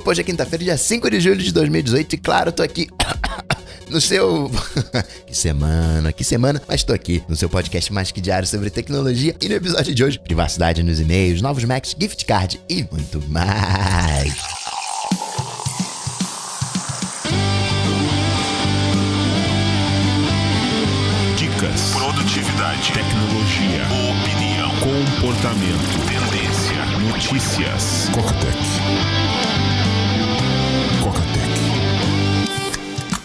Hoje é quinta-feira, dia 5 de julho de 2018 e claro, tô aqui no seu... que semana, mas tô aqui no seu podcast mais que diário sobre tecnologia e no episódio de hoje, privacidade nos e-mails, novos Macs, gift card e muito mais. Dicas, produtividade, tecnologia, opinião, comportamento, tendência, notícias.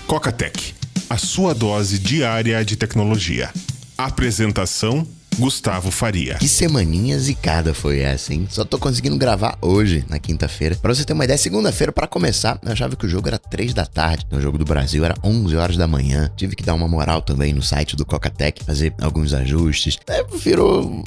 Coca-Tech, a sua dose diária de tecnologia. Apresentação: Gustavo Faria. Que semaninha zicada foi essa, hein? Só tô conseguindo gravar hoje, na quinta-feira. Pra você ter uma ideia, segunda-feira, pra começar, eu achava que o jogo era 3 da tarde. O jogo do Brasil era 11 horas da manhã. Tive que dar uma moral também no site do Coca-Tech, fazer alguns ajustes.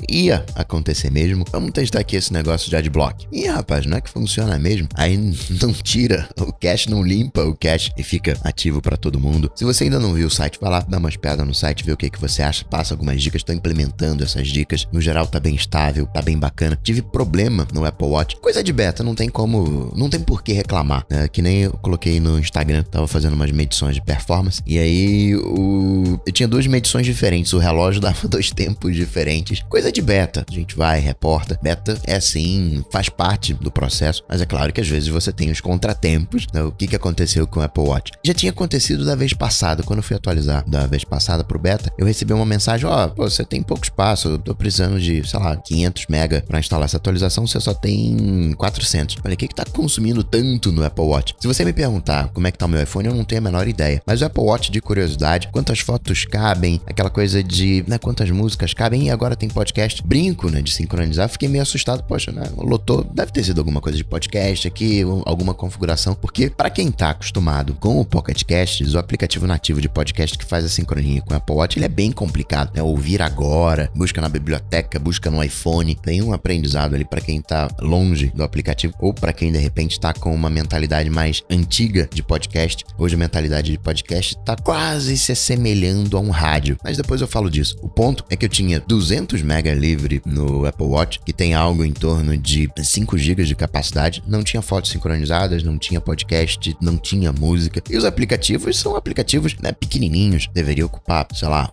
Ia acontecer mesmo. Vamos testar aqui esse negócio de adblock. Ih, rapaz, não é que funciona mesmo? Aí não tira o cache, não limpa o cache e fica ativo pra todo mundo. Se você ainda não viu o site, vai lá, dá uma espiada no site, vê o que você acha, passa algumas dicas, tô implementando essas dicas. No geral tá bem estável, tá bem bacana. Tive problema no Apple Watch, coisa de beta, não tem por que reclamar, né? Que nem eu coloquei no Instagram, tava fazendo umas medições de performance e aí eu tinha 2 medições diferentes, o relógio dava 2 tempos diferentes, coisa de beta. A gente vai, reporta, beta é assim, faz parte do processo, mas é claro que às vezes você tem os contratempos, né? O que aconteceu com o Apple Watch? Já tinha acontecido da vez passada, quando eu fui atualizar da vez passada pro beta, eu recebi uma mensagem, você tem pouco espaço, eu tô precisando de, 500 mega pra instalar essa atualização, você só tem 400. Falei, o que tá consumindo tanto no Apple Watch? Se você me perguntar como é que tá o meu iPhone, eu não tenho a menor ideia. Mas o Apple Watch, de curiosidade, quantas fotos cabem, aquela coisa de, quantas músicas cabem, e agora tem podcast. Brinco, de sincronizar, fiquei meio assustado, poxa, lotou, deve ter sido alguma coisa de podcast aqui, alguma configuração, porque pra quem tá acostumado com o Pocket Casts, o aplicativo nativo de podcast que faz a sincronia com o Apple Watch, ele é bem complicado, ouvir agora, busca na biblioteca, busca no iPhone, tem um aprendizado ali para quem tá longe do aplicativo ou para quem de repente tá com uma mentalidade mais antiga de podcast. Hoje a mentalidade de podcast tá quase se assemelhando a um rádio, mas depois eu falo disso. O ponto é que eu tinha 200 mega livre no Apple Watch, que tem algo em torno de 5 GB de capacidade, não tinha fotos sincronizadas, não tinha podcast, não tinha música, e os aplicativos são aplicativos pequenininhos, deveria ocupar,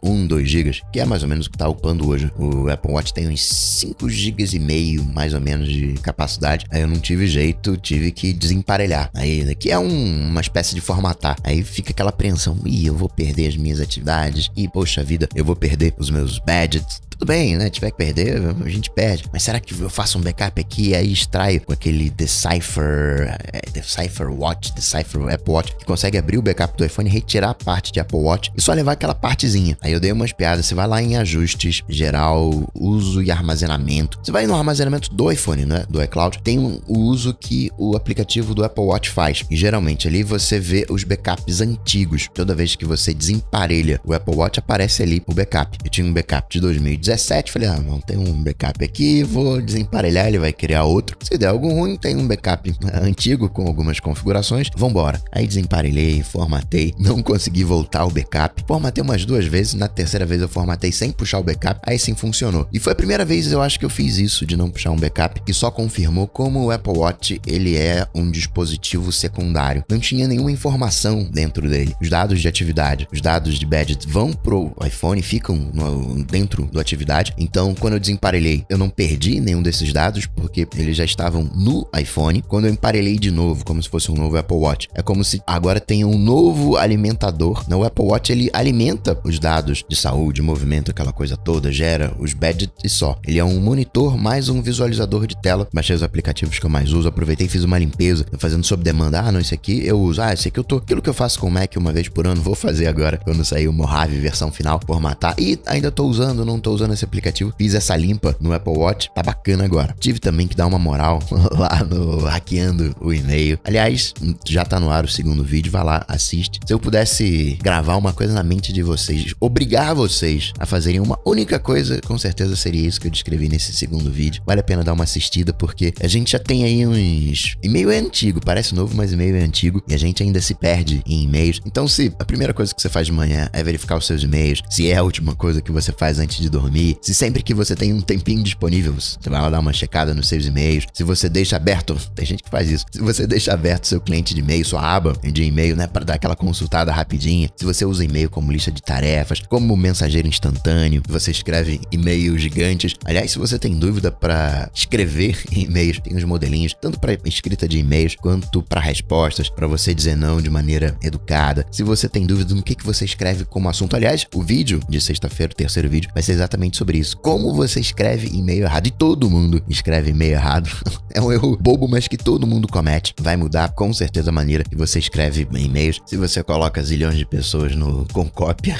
1, 2 GB, que é mais ou menos o que tá ocupando hoje. O Apple Watch tem uns 5,5 GB mais ou menos de capacidade. Aí eu não tive jeito, tive que desemparelhar. Aí, que é uma espécie de formatar. Aí fica aquela apreensão, eu vou perder as minhas atividades, poxa vida, eu vou perder os meus badges. Tudo bem, tiver que perder, a gente perde. Mas será que eu faço um backup aqui e aí extraio com aquele Decipher Apple Watch, que consegue abrir o backup do iPhone, retirar a parte de Apple Watch e só levar aquela partezinha. Aí eu dei umas piadas, você vai lá em ajustes, geral, uso e armazenamento. Você vai no armazenamento do iPhone, do iCloud, tem o uso que o aplicativo do Apple Watch faz. E geralmente ali você vê os backups antigos. Toda vez que você desemparelha o Apple Watch, aparece ali o backup. Eu tinha um backup de 2017, falei, não, tem um backup aqui, vou desemparelhar, ele vai criar outro. Se der algo ruim, tem um backup antigo com algumas configurações, vambora. Aí desemparelhei, formatei, não consegui voltar ao backup. Formatei umas 2 vezes, na terceira vez eu formatei sem puxar o backup, aí sim funcionou. E foi a primeira vez, eu acho que eu fiz isso, de não puxar um backup, que só confirmou como o Apple Watch, ele é um dispositivo secundário. Não tinha nenhuma informação dentro dele. Os dados de atividade, os dados de badges vão pro iPhone, ficam dentro do atividade. Então, quando eu desemparelhei, eu não perdi nenhum desses dados, porque eles já estavam no iPhone. Quando eu emparelhei de novo, como se fosse um novo Apple Watch, é como se agora tenha um novo alimentador. O Apple Watch, ele alimenta os dados de saúde, movimento, aquela coisa toda, gera os badges e só. Ele é um monitor mais um visualizador de tela. Baixei os aplicativos que eu mais uso, aproveitei e fiz uma limpeza, fazendo sob demanda. Não, esse aqui eu uso. Esse aqui aquilo que eu faço com o Mac uma vez por ano, vou fazer agora, quando sair o Mojave versão final, formatar. E ainda não tô usando esse aplicativo. Fiz essa limpa no Apple Watch, tá bacana agora. Tive também que dar uma moral lá no Hackeando o E-mail. Aliás, já tá no ar o segundo vídeo, vai lá, assiste. Se eu pudesse gravar uma coisa na mente de vocês, obrigar vocês a fazerem uma única coisa, com certeza seria isso que eu descrevi nesse segundo vídeo. Vale a pena dar uma assistida, porque a gente já tem aí uns... E-mail é antigo, parece novo, mas e-mail é antigo, e a gente ainda se perde em e-mails. Então, se a primeira coisa que você faz de manhã é verificar os seus e-mails, se é a última coisa que você faz antes de dormir, dormir, se sempre que você tem um tempinho disponível, você vai lá dar uma checada nos seus e-mails, se você deixa aberto, tem gente que faz isso, se você deixa aberto seu cliente de e-mail, sua aba de e-mail, né, para dar aquela consultada rapidinha, se você usa e-mail como lista de tarefas, como mensageiro instantâneo, se você escreve e-mails gigantes. Aliás, se você tem dúvida para escrever e-mails, tem uns modelinhos, tanto para escrita de e-mails quanto para respostas, para você dizer não de maneira educada. Se você tem dúvida no que você escreve como assunto, aliás, o vídeo de sexta-feira, o terceiro vídeo, vai ser exatamente sobre isso. Como você escreve e-mail errado. E todo mundo escreve e-mail errado. É um erro bobo, mas que todo mundo comete. Vai mudar com certeza a maneira que você escreve e-mails. Se você coloca zilhões de pessoas com cópia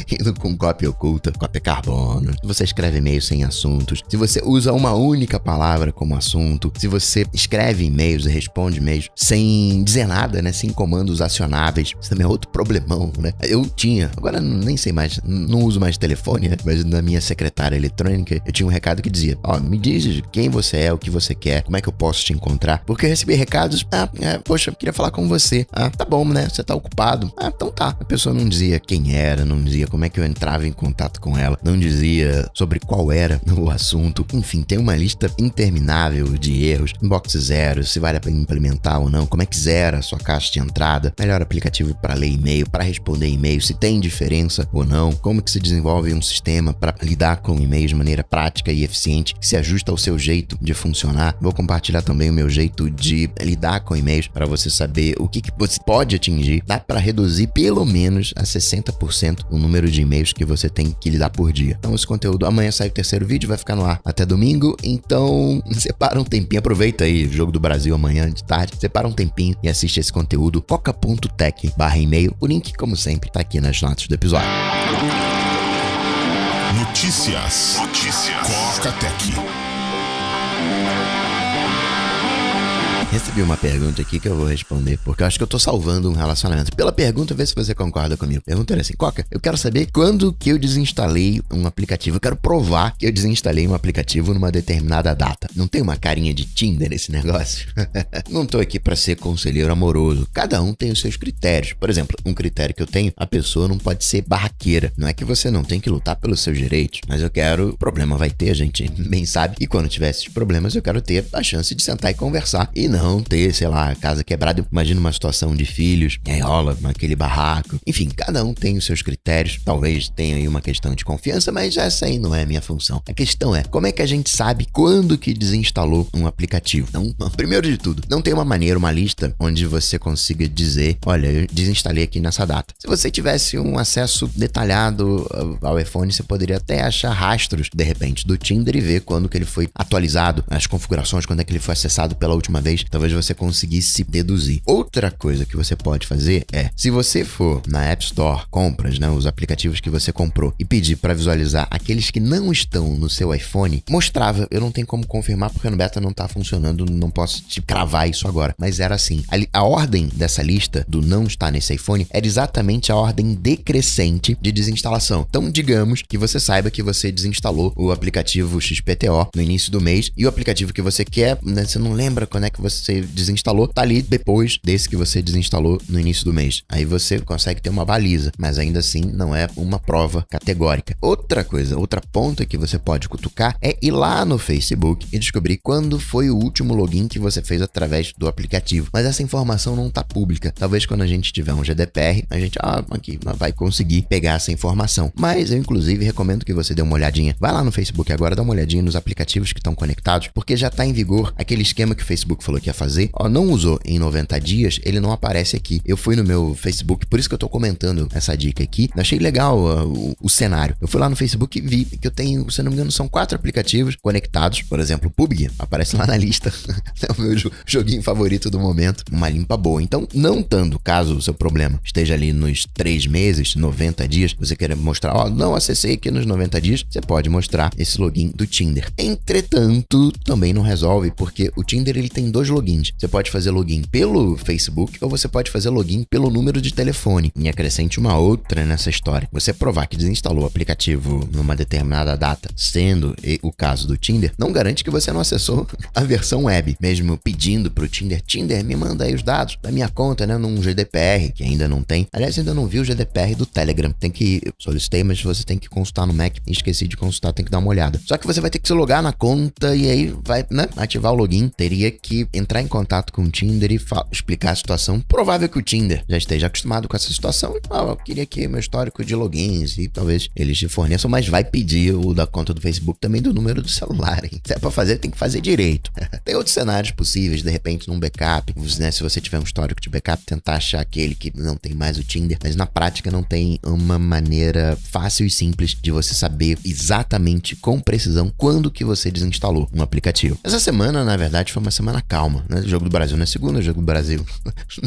e com cópia oculta, cópia carbono. Se você escreve e-mails sem assuntos. Se você usa uma única palavra como assunto. Se você escreve e-mails e responde e-mails sem dizer nada, né? Sem comandos acionáveis. Isso também é outro problemão, né? Eu tinha, agora nem sei mais, não uso mais telefone, né? Mas na minha secretária eletrônica, eu tinha um recado que dizia, me diz quem você é, o que você quer, como é que eu posso te encontrar? Porque eu recebi recados, poxa, queria falar com você. Tá bom, né? Você tá ocupado? Então tá. A pessoa não dizia quem era, não dizia como é que eu entrava em contato com ela, não dizia sobre qual era o assunto. Enfim, tem uma lista interminável de erros, inbox zero, se vale a pena implementar ou não, como é que zera a sua caixa de entrada, melhor aplicativo para ler e-mail, para responder e-mail, se tem diferença ou não, como que se desenvolve um sistema para lidar com e-mails de maneira prática e eficiente, que se ajusta ao seu jeito de funcionar. Vou compartilhar também o meu jeito de lidar com e-mails para você saber o que você pode atingir. Dá para reduzir pelo menos a 60% o número de e-mails que você tem que lidar por dia. Então esse conteúdo, amanhã sai o terceiro vídeo, vai ficar no ar até domingo, então separa um tempinho, aproveita aí o Jogo do Brasil amanhã de tarde, separa um tempinho e assiste esse conteúdo, coca.tech/e-mail. O link, como sempre, tá aqui nas notas do episódio. Notícias. Coca Tech. Recebi uma pergunta aqui que eu vou responder, porque eu acho que eu tô salvando um relacionamento. Pela pergunta, vê se você concorda comigo. A pergunta era assim, Coca, eu quero saber quando que eu desinstalei um aplicativo. Eu quero provar que eu desinstalei um aplicativo numa determinada data. Não tem uma carinha de Tinder esse negócio? Não tô aqui pra ser conselheiro amoroso. Cada um tem os seus critérios. Por exemplo, um critério que eu tenho, a pessoa não pode ser barraqueira. Não é que você não tem que lutar pelos seus direitos, mas eu quero... Problema vai ter, a gente bem sabe. E quando tiver esses problemas, eu quero ter a chance de sentar e conversar. E não ter, sei lá, casa quebrada. Imagina uma situação de filhos, e aí rola aquele barraco. Enfim, cada um tem os seus critérios. Talvez tenha aí uma questão de confiança, mas essa aí não é a minha função. A questão é, como é que a gente sabe quando que desinstalou um aplicativo? Então, primeiro de tudo, não tem uma maneira, uma lista, onde você consiga dizer, olha, eu desinstalei aqui nessa data. Se você tivesse um acesso detalhado ao iPhone, você poderia até achar rastros, de repente, do Tinder e ver quando que ele foi atualizado, as configurações, quando é que ele foi acessado pela última vez. Talvez você conseguisse deduzir. Outra coisa que você pode fazer é, se você for na App Store, compras, né, os aplicativos que você comprou e pedir para visualizar aqueles que não estão no seu iPhone, mostrava, eu não tenho como confirmar porque no beta não tá funcionando, não posso te cravar isso agora, mas era assim. A ordem dessa lista do não estar nesse iPhone era exatamente a ordem decrescente de desinstalação. Então, digamos que você saiba que você desinstalou o aplicativo XPTO no início do mês e o aplicativo que você quer, né, você não lembra quando é que você desinstalou, tá ali depois desse que você desinstalou no início do mês. Aí você consegue ter uma baliza, mas ainda assim não é uma prova categórica. Outra coisa, outra ponta que você pode cutucar é ir lá no Facebook e descobrir quando foi o último login que você fez através do aplicativo. Mas essa informação não tá pública. Talvez quando a gente tiver um GDPR, a gente aqui vai conseguir pegar essa informação. Mas eu inclusive recomendo que você dê uma olhadinha. Vai lá no Facebook agora, dá uma olhadinha nos aplicativos que estão conectados, porque já tá em vigor aquele esquema que o Facebook falou que ia fazer. Não usou em 90 dias, ele não aparece aqui. Eu fui no meu Facebook, por isso que eu tô comentando essa dica aqui. Eu achei legal o cenário. Eu fui lá no Facebook e vi que eu tenho, se não me engano, são 4 aplicativos conectados. Por exemplo, o PUBG aparece lá na lista. É o meu joguinho favorito do momento. Uma limpa boa. Então, não estando, caso o seu problema esteja ali nos 3 meses, 90 dias, você querer mostrar, não acessei aqui nos 90 dias, você pode mostrar esse login do Tinder. Entretanto, também não resolve, porque o Tinder ele tem 2 logins. Você pode fazer login pelo Facebook ou você pode fazer login pelo número de telefone. E acrescente uma outra nessa história. Você provar que desinstalou o aplicativo numa determinada data, sendo o caso do Tinder, não garante que você não acessou a versão web. Mesmo pedindo pro Tinder, me manda aí os dados da minha conta, né, num GDPR, que ainda não tem. Aliás, ainda não vi o GDPR do Telegram. Eu solicitei, mas você tem que consultar no Mac. Esqueci de consultar, tem que dar uma olhada. Só que você vai ter que se logar na conta e aí vai, né, ativar o login. Teria que entrar em contato com o Tinder e explicar a situação. Provável que o Tinder já esteja acostumado com essa situação. Eu queria aqui meu histórico de logins e talvez eles te forneçam, mas vai pedir o da conta do Facebook também do número do celular, hein? Se é pra fazer, tem que fazer direito. Tem outros cenários possíveis, de repente num backup, né? Se você tiver um histórico de backup, tentar achar aquele que não tem mais o Tinder, mas na prática não tem uma maneira fácil e simples de você saber exatamente com precisão quando que você desinstalou um aplicativo. Essa semana, na verdade, foi uma semana calma, né? Jogo do Brasil na segunda, Jogo do Brasil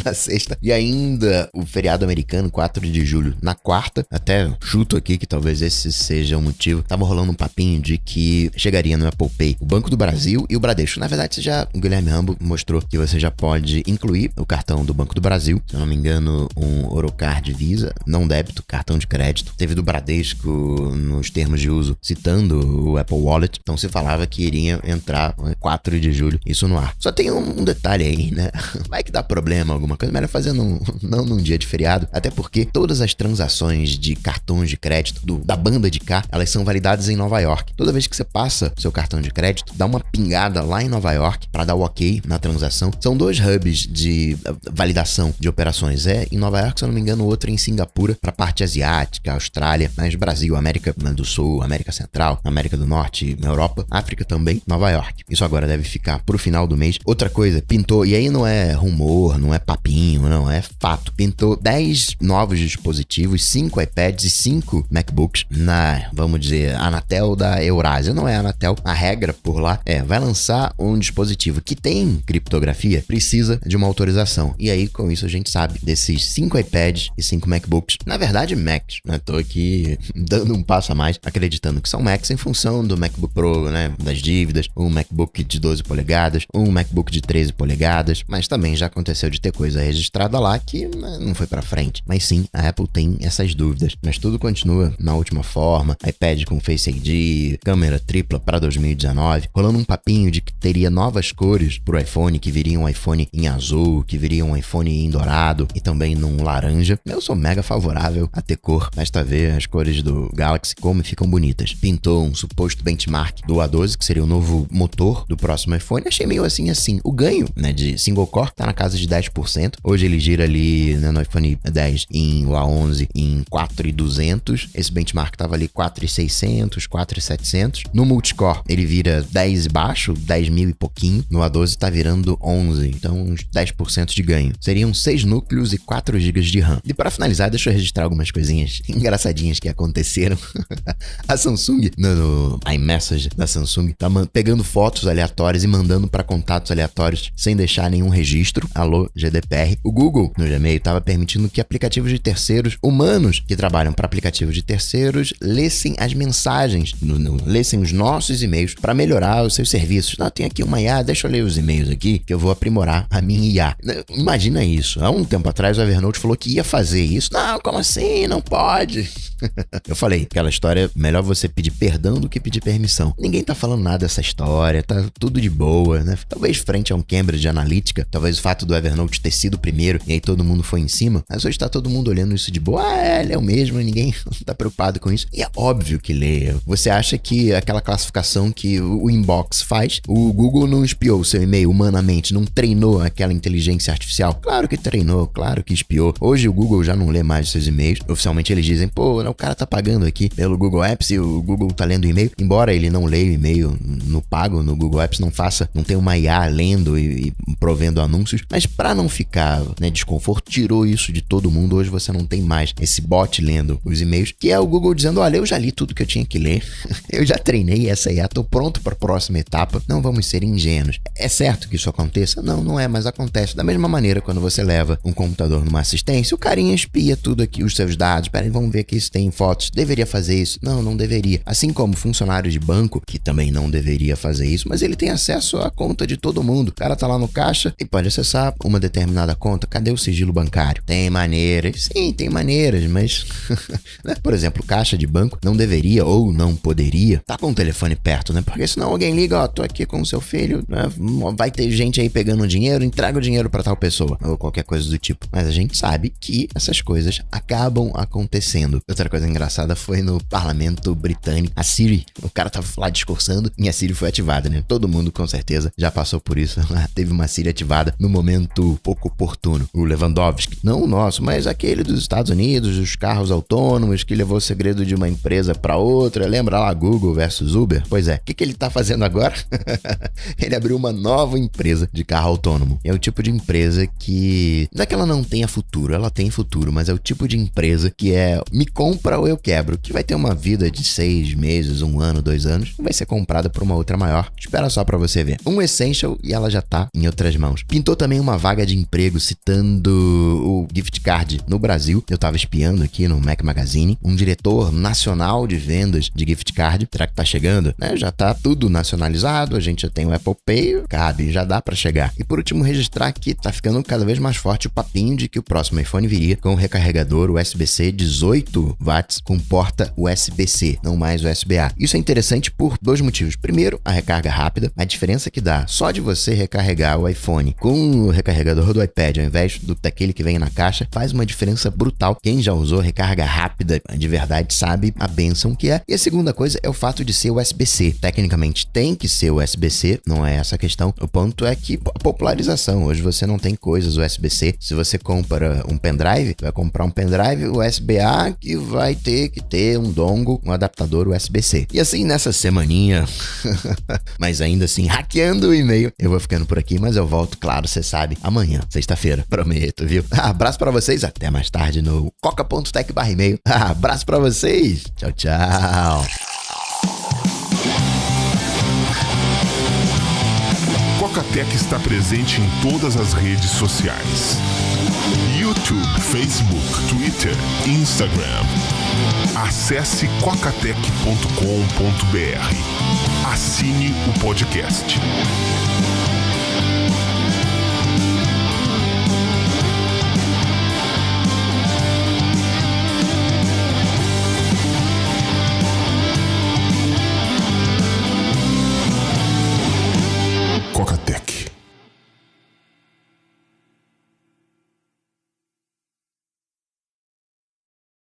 na sexta, e ainda o feriado americano, 4 de julho, na quarta. Até chuto aqui que talvez esse seja o motivo. Tava rolando um papinho de que chegaria no Apple Pay o Banco do Brasil e o Bradesco. Na verdade, o Guilherme Rambo mostrou que você já pode incluir o cartão do Banco do Brasil, se eu não me engano, um Orocard Visa, não débito, cartão de crédito. Teve do Bradesco nos termos de uso, citando o Apple Wallet. Então se falava que iria entrar 4 de julho, isso no ar. Só tem um detalhe aí, né? Vai que dá problema, alguma coisa, melhor fazer não num dia de feriado, até porque todas as transações de cartões de crédito da banda de cá, elas são validadas em Nova York. Toda vez que você passa seu cartão de crédito, dá uma pingada lá em Nova York para dar o ok na transação. São 2 hubs de validação de operações. Em Nova York, se eu não me engano, outro em Singapura, para a parte asiática, Austrália, mas Brasil, América do Sul, América Central, América do Norte, Europa, África também, Nova York. Isso agora deve ficar pro final do mês. Outra coisa, pintou, e aí não é rumor, não é papinho, não, é fato. Pintou 10 novos dispositivos, 5 iPads e 5 MacBooks na, vamos dizer, Anatel da Eurásia. Não é Anatel, a regra por lá vai lançar um dispositivo que tem criptografia, precisa de uma autorização. E aí, com isso, a gente sabe desses 5 iPads e 5 MacBooks. Na verdade, Macs, né? Tô aqui dando um passo a mais, acreditando que são Macs em função do MacBook Pro, né? Das dívidas, um MacBook de 12 polegadas, um MacBook de 13 polegadas, mas também já aconteceu de ter coisa registrada lá que não foi pra frente. Mas sim, a Apple tem essas dúvidas. Mas tudo continua na última forma, iPad com Face ID, câmera tripla para 2019, rolando um papinho de que teria novas cores pro iPhone, que viria um iPhone em azul, que viria um iPhone em dourado e também num laranja. Eu sou mega favorável a ter cor, basta ver as cores do Galaxy como ficam bonitas. Pintou um suposto benchmark do A12, que seria o novo motor do próximo iPhone. Achei meio assim. O ganho, né, de single core tá na casa de 10%. Hoje ele gira ali, né, no iPhone 10 em o A11 em 4.200. Esse benchmark tava ali 4.600, 4.700. No multicore ele vira 10 e baixo, 10.000 e pouquinho. No A12 tá virando 11, então uns 10% de ganho. Seriam 6 núcleos e 4 GB de RAM. E para finalizar, deixa eu registrar algumas coisinhas engraçadinhas que aconteceram. A Samsung, no iMessage da Samsung, tá pegando fotos aleatórias e mandando para contatos aleatórios sem deixar nenhum registro. Alô, GDPR. O Google, no Gmail, estava permitindo que aplicativos de terceiros, humanos que trabalham para aplicativos de terceiros, lessem as mensagens, lessem os nossos e-mails para melhorar os seus serviços. Não, tem aqui uma IA, deixa eu ler os e-mails aqui que eu vou aprimorar a minha IA. Imagina isso. Há um tempo atrás o Evernote falou que ia fazer isso. Não, como assim? Não pode. Eu falei, aquela história, melhor você pedir perdão do que pedir permissão. Ninguém tá falando nada dessa história, tá tudo de boa, né? Talvez frente a um Cambridge Analytica, talvez o fato do Evernote ter sido o primeiro e aí todo mundo foi em cima, mas hoje tá todo mundo olhando isso de boa. Ele é o mesmo, ninguém tá preocupado com isso. E é óbvio que lê. Você acha que aquela classificação que o inbox faz, o Google não espiou o seu e-mail humanamente, não treinou aquela inteligência artificial? Claro que treinou, claro que espiou. Hoje o Google já não lê mais os seus e-mails. Oficialmente eles dizem, pô, o cara tá pagando aqui pelo Google Apps e o Google tá lendo o e-mail. Embora ele não leia o e-mail no pago, no Google Apps, não tem uma IA lendo e provendo anúncios. Mas pra não ficar, né, desconforto, tirou isso de todo mundo. Hoje você não tem mais esse bot lendo os e-mails, que é o Google dizendo, olha, eu já li tudo que eu tinha que ler. Eu já treinei essa IA, tô pronto pra próxima etapa. Não vamos ser ingênuos. É certo que isso aconteça? Não, não é, mas acontece. Da mesma maneira, quando você leva um computador numa assistência, o carinha espia tudo aqui, os seus dados. Peraí, vamos ver aqui se tem tem fotos, deveria fazer isso? Não deveria. Assim como funcionário de banco, que também não deveria fazer isso, mas ele tem acesso à conta de todo mundo. O cara tá lá no caixa e pode acessar uma determinada conta. Cadê o sigilo bancário? Tem maneiras. Sim, tem maneiras, mas... Por exemplo, caixa de banco não deveria ou não poderia estar com o telefone perto, né? Porque senão alguém liga, ó, tô aqui com o seu filho, né? Vai ter gente aí pegando dinheiro, entrega o dinheiro pra tal pessoa, ou qualquer coisa do tipo. Mas a gente sabe que essas coisas acabam acontecendo. Outra coisa engraçada foi no parlamento britânico, a Siri, o cara tava lá discursando e a Siri foi ativada, né? Todo mundo com certeza já passou por isso. Teve uma Siri ativada no momento pouco oportuno. O Lewandowski, não o nosso, mas aquele dos Estados Unidos, dos carros autônomos, que levou o segredo de uma empresa pra outra. Lembra lá Google versus Uber? Pois é. O que ele tá fazendo agora? Ele abriu uma nova empresa de carro autônomo. É o tipo de empresa que... Não é que ela não tenha futuro, ela tem futuro, mas é o tipo de empresa que é me compra ou eu quebro, que vai ter uma vida de 6 meses, 1 ano, 2 anos, e vai ser comprada por uma outra maior. Espera só pra você ver. Um Essential e ela já tá em outras mãos. Pintou também uma vaga de emprego citando o gift card no Brasil. Eu tava espiando aqui no Mac Magazine. Um diretor nacional de vendas de gift card. Será que tá chegando? Já tá tudo nacionalizado, a gente já tem o Apple Pay, cabe, já dá pra chegar. E por último, registrar que tá ficando cada vez mais forte o papinho de que o próximo iPhone viria com o recarregador USB-C 18 watts com porta USB-C, não mais USB-A. Isso é interessante por 2 motivos. Primeiro, a recarga rápida, a diferença que dá só de você recarregar o iPhone com o recarregador do iPad ao invés daquele que vem na caixa, faz uma diferença brutal. Quem já usou recarga rápida de verdade sabe a bênção que é. E a segunda coisa é o fato de ser USB-C. Tecnicamente tem que ser USB-C, não é essa a questão. O ponto é que a popularização. Hoje você não tem coisas USB-C. Se você compra um pendrive, vai comprar um pendrive USB-A que vai ter que ter um dongle, um adaptador USB-C. E assim, nessa semaninha, mas ainda assim, hackeando o e-mail, eu vou ficando por aqui, mas eu volto, claro, você sabe, amanhã, sexta-feira. Prometo, viu? Abraço pra vocês, até mais tarde no coca.tech/e-mail. Abraço pra vocês. Tchau, tchau. Coca-Tech está presente em todas as redes sociais: YouTube, Facebook, Twitter, Instagram. Acesse cocatec.com.br. Assine o podcast.